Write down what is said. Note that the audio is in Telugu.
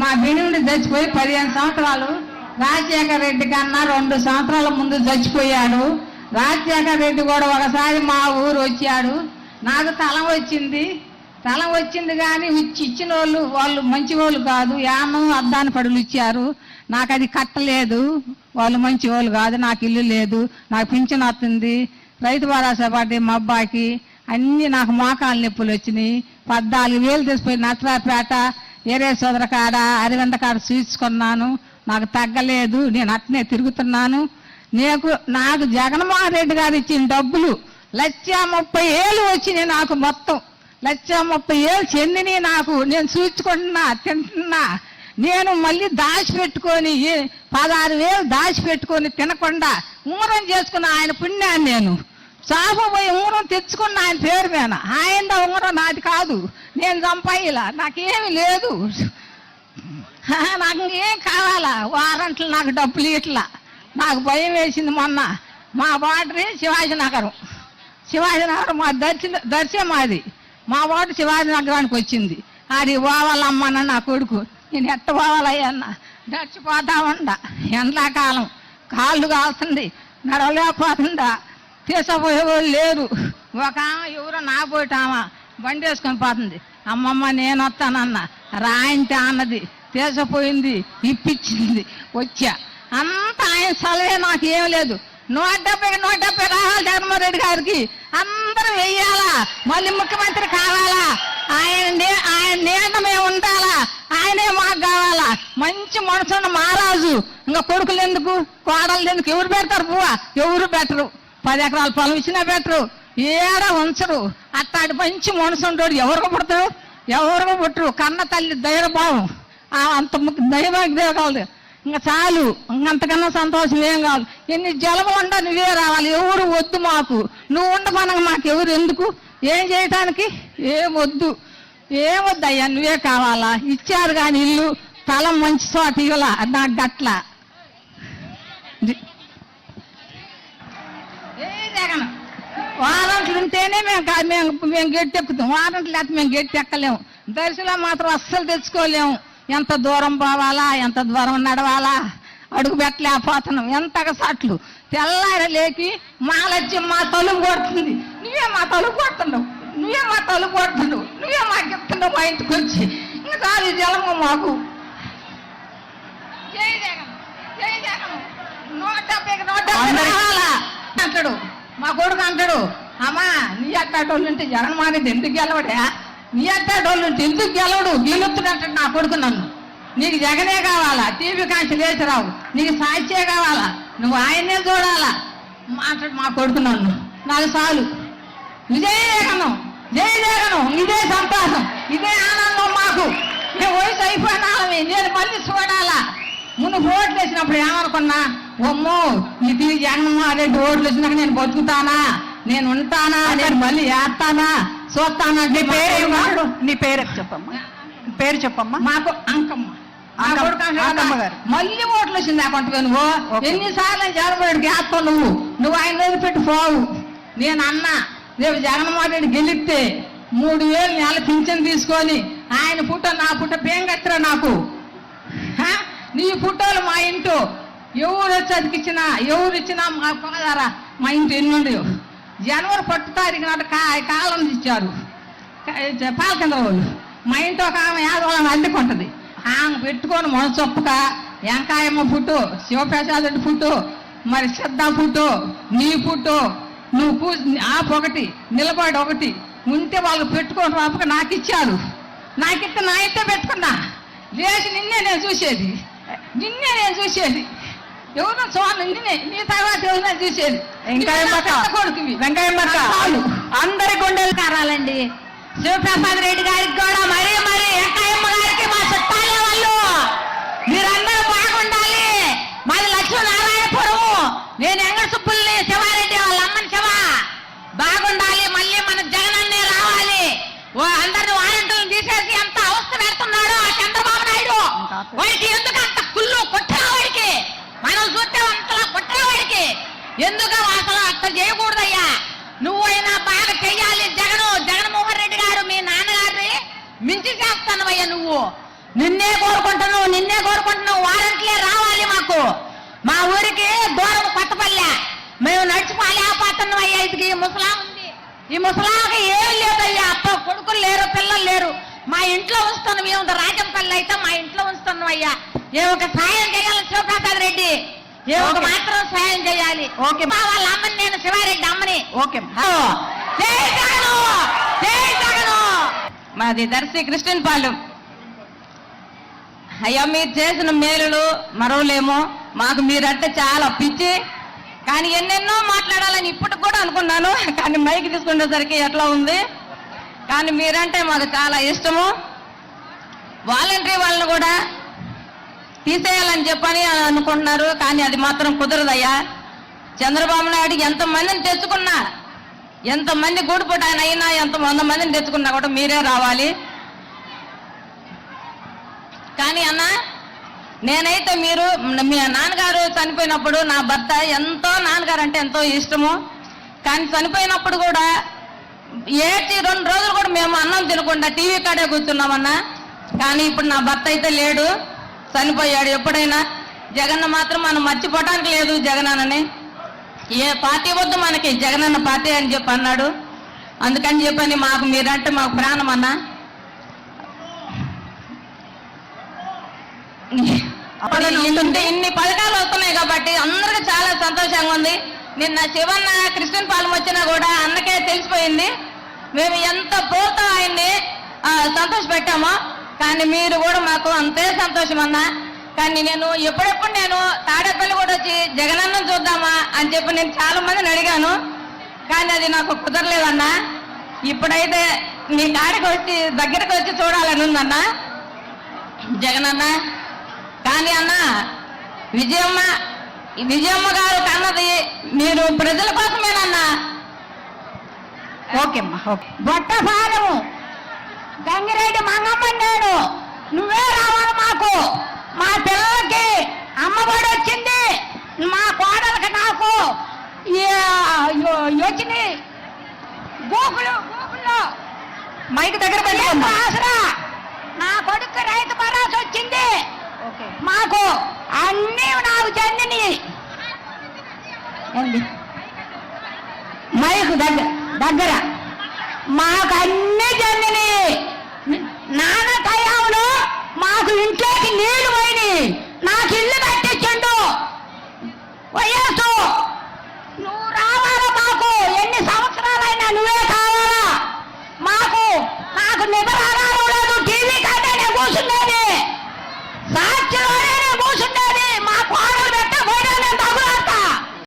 మా బినుడి చచ్చిపోయి 15 సంవత్సరాలు. రాజశేఖర రెడ్డి కన్నా 2 సంవత్సరాల ముందు చచ్చిపోయాడు. రాజశేఖర రెడ్డి కూడా ఒకసారి మా ఊరు వచ్చాడు. నాకు తలం వచ్చింది కానీ ఇచ్చిన వాళ్ళు మంచి వాళ్ళు కాదు. యానం అద్దాని పడులు ఇచ్చారు. నాకు అది కట్టలేదు. వాళ్ళు మంచి వాళ్ళు కాదు. నాకు ఇల్లు లేదు. నాకు పింఛన్ వస్తుంది. రైతు భరోసా పడ్డాయి మా అబ్బాయికి. అన్నీ నాకు మోకాలు నొప్పులు వచ్చినాయి. 14,000 తెచ్చిపోయి నచ్చరాపేట ఏరే సోదర కాడ అరిగంట కాడ చూసుకున్నాను. నాకు తగ్గలేదు. నేను అట్నే తిరుగుతున్నాను. నాకు జగన్మోహన్ రెడ్డి గారు ఇచ్చిన డబ్బులు 1,30,000 వచ్చినాయి. నాకు మొత్తం 1,30,000 చెందిని. నాకు నేను చూసుకుంటున్నా, తింటున్నా. నేను మళ్ళీ దాచిపెట్టుకొని 16,000 దాచిపెట్టుకొని తినకుండా ఉంగరం చేసుకున్న ఆయన పుణ్యాన్ని నేను చాపపోయి ఉంగరం తెచ్చుకున్న ఆయన పేరు మీద. ఆయన ఉంగరం నాది కాదు. నేను సంపాయిలా. నాకేమి లేదు. నాకు ఏం కావాలా? వారంట్లు నాకు డబ్బులు ఇట్లా. నాకు భయం వేసింది. మొన్న మా బార్డర్ శివాజీనగరం మా దర్శనం మాది. మా వాడు శివాజీనగరానికి వచ్చింది. అది పోవాలమ్మన్న నా కొడుకు. నేను ఎట్ట పోవాలయ్యన్న? దర్చిపోతా ఉండ. ఎండాకాలం కాళ్ళు కాలుతుంది, నడవలేకపోతుందా. తీసుకుపోయేవాళ్ళు లేరు. ఒక ఆమె ఎవరో నా పోయిటామా బండి వేసుకొని పోతుంది. అమ్మమ్మ నేను వస్తానన్న. రాయింతే అన్నది. తీసుకుపోయింది, ఇప్పించింది, వచ్చా. అంతా ఆయన సలహే. నాకు ఏం లేదు. 170 రావాలి జగన్మోహన్ రెడ్డి గారికి. అందరూ వెయ్యాలా. మళ్ళీ ముఖ్యమంత్రి కావాలా. ఆయన నీడ మేము ఉండాలా. ఆయనే మాకు కావాలా. మంచి మనసున్న మహారాజు. ఇంకా కొడుకులు ఎందుకు, కోడలు ఎందుకు? ఎవరు పెడతారు పువ్వా? ఎవరు పెట్టరు. 10 ఎకరాల పొలం ఇచ్చినా పెట్టరు. ఏడా ఉంచరు. అట్టాడు మంచి మనసు ఉంటాడు. ఎవరికి పుడతారు? ఎవరికి పుట్టరు. కన్న తల్లి ధైర్యభావం అంత దైవానికి కావాలి. ఇంకా చాలు. ఇంకంతకన్నా సంతోషం ఏం కావాలి. ఎన్ని జలము ఉండ నువ్వే రావాలి. ఎవరు వద్దు మాకు. నువ్వు ఉండమనగా మాకు ఎవరు ఎందుకు? ఏం చేయటానికి ఏమొద్దు. అయ్యా నువ్వే కావాలా. ఇచ్చారు కానీ ఇల్లు తలం మంచి చోట ఇవ్వాల. నాకు గట్ల జగన్ వారంట్లు ఉంటేనే మేము గెట్టి ఎక్కుతాం. వారంట్లు లేకపోతే మేము గెట్టి ఎక్కలేము. దర్శనం మాత్రం అస్సలు తెచ్చుకోలేము. ఎంత దూరం పోవాలా, ఎంత దూరం నడవాలా, అడుగు పెట్టలేకపోతున్నాం. ఎంతగా సాట్లు. తెల్లారి లేకి మాలచ్చి మా తలుపు కొడుతుంది. నువ్వే మా తలుపు కొడుతున్నావు. నువ్వే మాకు చెప్తున్నావు. మా ఇంటికి వచ్చి ఇంకా చాలు జలము మాకు. జై జగన్ 170 రావాలా అంటాడు మా కొడుకు. అంటాడు అమ్మా నీ అట్టాటోళ్ళు ఉంటే జగన్మోహన్ రెడ్డి ఎందుకు గెలవడా? నీ అట్టాటోళ్ళు ఉంటే ఎందుకు గెలుతుడంటాడు నా కొడుకు. నన్ను నీకు జగనే కావాలా. టీవీ కాంచి లేచి రావు. నీకు సాక్షే కావాలా. నువ్వు ఆయన్నే చూడాలా మాట్లాడు మా కొడుకు. నన్ను నాకు చాలు. జై జగనం. ఇదే సంతోషం, ఇదే ఆనందం మాకు. మేము వయసు అయిపోయినామే. నేను మళ్ళీ చూడాలా. ముందు ఓట్లు వేసినప్పుడు ఏమనుకున్నా, అమ్మో ఇది జగన్మోహన్ రెడ్డి ఓట్లు వచ్చినాక నేను బతుకుతానా, నేను ఉంటానా, నేను మళ్ళీ వేస్తానా, చూస్తానా. నీ పేరు చెప్పమ్మా. మాకు అంకమ్మ. మళ్ళీ ఓట్లు వచ్చింది అకుంటే నువ్వు ఎన్నిసార్లు జగన్మోహన్ వేస్తావు. నువ్వు ఆయన వదిలిపెట్టి పోవు. నేను అన్నా రేపు జగన్మోహన్ రెడ్డి గెలిస్తే 3,000 నెల పింఛన్ తీసుకొని ఆయన పుట్ట నా పుట్ట పేం కట్టరా నాకు. నీ పుట్టోలు మా ఇంటో ఎవరు వచ్చి అతికిచ్చినా ఎవరు ఇచ్చినా మా కొనదారా మా ఇంటి ఎన్నుండవు. జనవరి 1 తారీఖు నాటి కాలం ఇచ్చారు పాలకేంద్ర వాళ్ళు. మా ఇంట్లో ఒక ఆమె యాదవాళ్ళని అడ్డుకుంటుంది. ఆమె పెట్టుకొని మనసొప్పుక వెంకాయమ్మ పుట్టు, శివప్రసాద్ రెడ్డి పుట్టు, మరి సిద్ధ పుట్టు, నీ పుట్టు, నువ్వు ఆపు ఒకటి, నిలబడి ఒకటి ఉంటే వాళ్ళు పెట్టుకోవడం రాపక నాకు ఇచ్చారు. నాకిస్తే నా ఇంటే పెట్టుకున్నా. లేచి నిన్నే నేను చూసేది. ఎవరో చూడండి నిన్నే. నీ తర్వాత ఎవరైనా చూసేది. వెంకయ్యమ్మ అందరి గుండెలు కారాలండి. శివప్రసాద్ రెడ్డి గారికి కూడా మరీ వెంకయ్యమ్మ గారికి మా చుట్టాలే వాళ్ళు. మీరందరూ బాగుండాలి. మాది లక్ష్మీనారాయణపురం. నేను ఎంగ సుబ్బుల్ని, శివారెడ్డి వాళ్ళ అమ్మని శివ. బాగుండాలి. మళ్ళీ మన జగనన్నే రావాలి. అందరిని వారంటీలను తీసేసి ఎంత అవస్థ పెడుతున్నాడు ఆ చంద్రబాబు నాయుడు. వాడికి ఎందుకు అంత కుళ్ళు కొట్టేవాడికి? మనం చూస్తే అంతలా కొట్టేవాడికి ఎందుకు అసలు అట్లా చేయకూడదయ్యా. నువ్వైనా బాగా చెయ్యాలి. జగన్మోహన్ రెడ్డి గారు మీ నాన్నగారిని మించి చేస్తానవయ్యా. నువ్వు నిన్నే కోరుకుంటున్నావు వారంట్లే రావాలి మాకు. మా ఊరికి దూరం కొత్తపల్లె, మేము నడిచిపోలేకపోతున్నాం అయ్యా. ఇది ముసలా ఉంది, ఈ ముసలాకి ఏం లేదయ్యా. అప్ప కొడుకులు లేరు, పిల్లలు లేరు. మా ఇంట్లో ఉంచుతున్నాం, మేము రాజంపల్లి అయితే మా ఇంట్లో ఉంచుతున్నాం అయ్యా. ఏ ఒక సాయం చేయాలి శివప్రసాద్ రెడ్డి, ఏ ఒక మాత్రం సాయం చేయాలి. ఓకే. వాళ్ళ అమ్మని, నేను శివారెడ్డి అమ్మని. ఓకే. జై జగను, జై జగను. మాది దర్శి క్రిస్టియన్ పాలెం. అయ్యా, మీరు చేసిన మేలులు మరవలేము. మాకు మీరంటే చాలా పిచ్చి. కానీ ఎన్నెన్నో మాట్లాడాలని ఇప్పటికి కూడా అనుకున్నాను. కానీ మైక్ తీసుకునేసరికి ఎట్లా ఉంది. కానీ మీరంటే మాకు చాలా ఇష్టము. వాలంటరీ వాళ్ళని కూడా తీసేయాలని చెప్పని అనుకుంటున్నారు. కానీ అది మాత్రం కుదరదయ్యా. చంద్రబాబు నాయుడు ఎంతమందిని తెచ్చుకున్నా, ఎంతమంది గూడుపుట ఆయన అయినా, ఎంత 100 మందిని తెచ్చుకున్నా కూడా మీరే రావాలి. కానీ అన్న, నేనైతే మీరు మీ నాన్నగారు చనిపోయినప్పుడు నా భర్త నాన్నగారు అంటే ఎంతో ఇష్టము. కానీ చనిపోయినప్పుడు కూడా ఏడ్చి 2 రోజులు కూడా మేము అన్నం తినకుండా టీవీ కాడే కూర్చున్నామన్నా. కానీ ఇప్పుడు నా భర్త అయితే లేడు, చనిపోయాడు. ఎప్పుడైనా జగన్న మాత్రం మనం మర్చిపోవటానికి లేదు. జగనన్నని ఏ పార్టీ వద్దు మనకి, జగనన్న పార్టీ అని చెప్పి అన్నాడు. అందుకని చెప్పని మాకు మీరంటే మాకు ప్రాణం అన్న. ఇన్ని పథకాలు వస్తున్నాయి కాబట్టి అందరికి చాలా సంతోషంగా ఉంది. నిన్న శివన్న క్రిస్టియన్ పాలెం వచ్చినా కూడా అన్నకే తెలిసిపోయింది. మేము ఎంత ప్రోత్సాహం ఆయన్ని సంతోష పెట్టామో, కానీ మీరు కూడా మాకు అంతే సంతోషం అన్న. కానీ నేను ఎప్పుడెప్పుడు నేను తాడేపల్లి కూడా వచ్చి జగనన్నం చూద్దామా అని చెప్పి నేను చాలా మందిని అడిగాను. కానీ అది నాకు కుదరలేదన్నా. ఇప్పుడైతే మీ కాడికి వచ్చి దగ్గరికి వచ్చి చూడాలని ఉందన్న జగనన్న. కానీ అన్న, విజయమ్మ గారు కన్నది మీరు ప్రజల కోసమేనన్నా. ఓకే అమ్మా. ఓకే. బొట్టపాలెము గంగిరెడ్డి మంగమ్మ, నేను నువ్వే రావాలి మాకు. మా పిల్లలకి అమ్మఒడి వచ్చింది, మా కోడలకి నాకు వచ్చింది. గూగుల్లో మైక్ దగ్గర పెట్టుకోమ్మా. ఆసరా, నా కొడుకు రైతు భరోసా వచ్చింది. ఓకే. మాకు అన్నీ నాకు చెందిని. మైకు దగ్గర మాకు అన్నీ చెందిని. నాన్న తయావులు మాకు ఇంట్లోకి నీళ్లు పోయినాయి, నాకు ఇల్లు కట్టించండు. వైఎస్